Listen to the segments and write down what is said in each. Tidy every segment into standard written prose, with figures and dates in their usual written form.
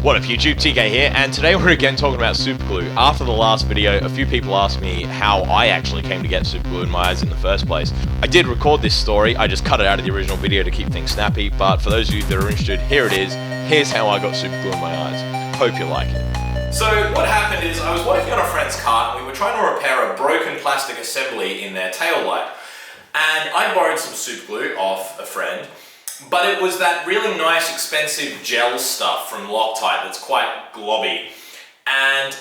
What up YouTube, TK here, and today we're again talking about super glue. After the last video, a few people asked me how I actually came to get super glue in my eyes in the first place. I did record this story, I just cut it out of the original video to keep things snappy, but for those of you that are interested, here it is. Here's how I got super glue in my eyes. Hope you like it. So what happened is I was working on a friend's car and we were trying to repair a broken plastic assembly in their tail light. And I borrowed some super glue off a friend. But it was that really nice, expensive gel stuff from Loctite that's quite globby. And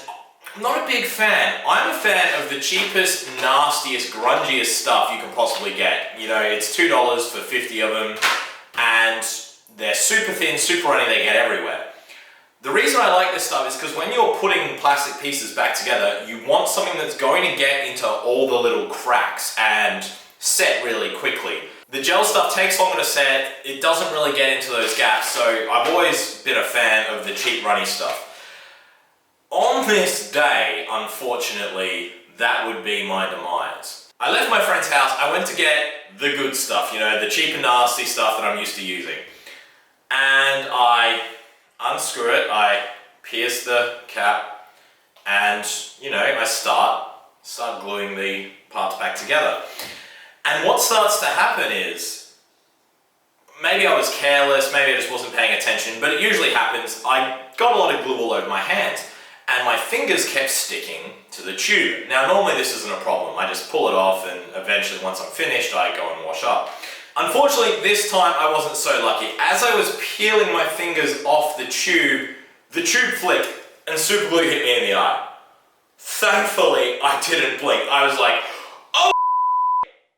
I'm not a big fan. I'm a fan of the cheapest, nastiest, grungiest stuff you can possibly get. You know, it's $2 for 50 of them, and they're super thin, super runny, they get everywhere. The reason I like this stuff is because when you're putting plastic pieces back together, you want something that's going to get into all the little cracks and set really quickly. The gel stuff takes longer to set, it doesn't really get into those gaps, so I've always been a fan of the cheap runny stuff. On this day, unfortunately, that would be my demise. I left my friend's house, I went to get the good stuff, you know, the cheap and nasty stuff that I'm used to using. And I unscrew it, I pierce the cap, and, you know, I start gluing the parts back together. And what starts to happen is, maybe I was careless, maybe I just wasn't paying attention, but it usually happens, I got a lot of glue all over my hands, and my fingers kept sticking to the tube. Now normally this isn't a problem, I just pull it off and eventually once I'm finished I go and wash up. Unfortunately this time I wasn't so lucky. As I was peeling my fingers off the tube flicked and super glue hit me in the eye. Thankfully I didn't blink, I was like, oh,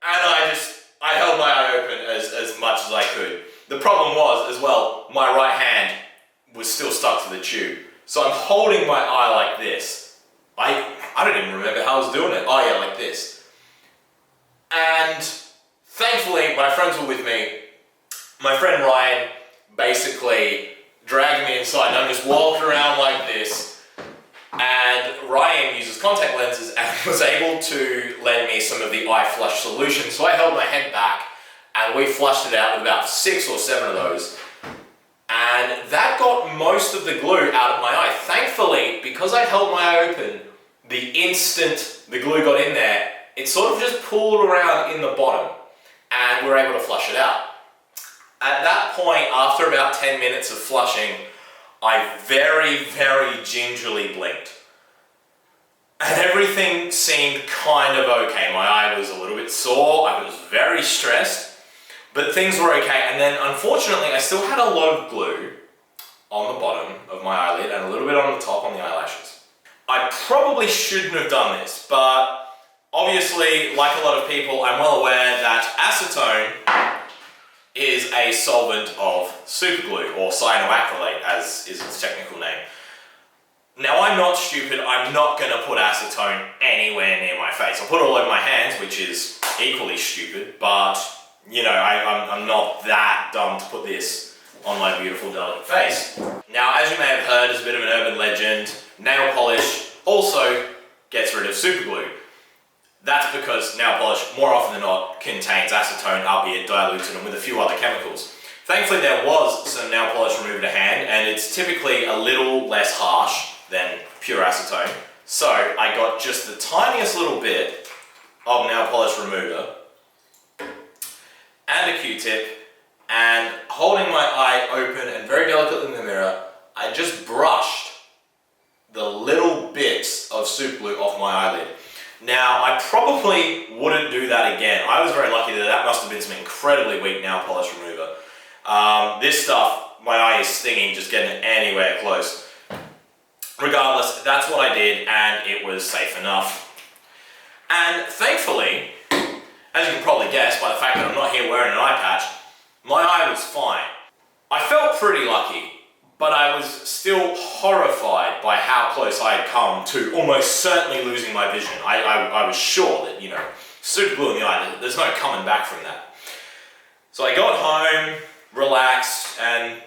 and I held my eye open as much as I could. The problem was, as well, my right hand was still stuck to the tube. So I'm holding my eye like this. I don't even remember how I was doing it. Oh yeah, like this. And thankfully, my friends were with me. My friend Ryan basically dragged me inside and I'm just walking around like this. And Ryan uses contact lenses and was able to lend me some of the eye flush solution. So I held my head back and we flushed it out with about 6 or 7 of those. And that got most of the glue out of my eye. Thankfully, because I held my eye open, the instant the glue got in there, it sort of just pulled around in the bottom and we were able to flush it out. At that point, after about 10 minutes of flushing, I very, very gingerly blinked. And everything seemed kind of okay. My eye was a little bit sore, I was very stressed, but things were okay. And then unfortunately, I still had a lot of glue on the bottom of my eyelid and a little bit on the top on the eyelashes. I probably shouldn't have done this, but obviously, like a lot of people, I'm well aware that acetone is a solvent of super glue, or cyanoacrylate as is its technical name. Now I'm not stupid, I'm not going to put acetone anywhere near my face. I'll put it all over my hands, which is equally stupid, but you know, I'm not that dumb to put this on my beautiful delicate face. Now as you may have heard, as a bit of an urban legend, nail polish also gets rid of super glue. That's because nail polish, more often than not, contains acetone, albeit diluted and with a few other chemicals. Thankfully there was some nail polish remover to hand, and it's typically a little less harsh than pure acetone. So I got just the tiniest little bit of nail polish remover and a Q-tip, and holding my eye open and very delicately in the mirror, I just brushed the little bits of super glue off my eyelid. Now, I probably wouldn't do that again. I was very lucky that must have been some incredibly weak nail polish remover. This stuff, my eye is stinging just getting anywhere close. Regardless, that's what I did and it was safe enough. And thankfully, as you can probably guess by the fact that I'm not here wearing an eye patch, my eye was fine. I felt pretty lucky, but I was still horrified by how close I had come to almost certainly losing my vision. I was sure that, you know, super glue in the eye, there's no coming back from that. So I got home, relaxed, and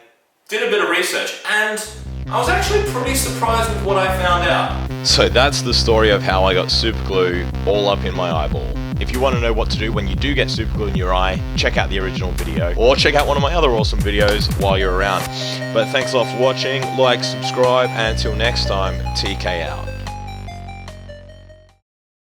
did a bit of research, and I was actually pretty surprised with what I found out. So that's the story of how I got super glue all up in my eyeball. If you want to know what to do when you do get super glue in your eye, check out the original video, or check out one of my other awesome videos while you're around. But thanks a lot for watching, like, subscribe, and until next time, TK out.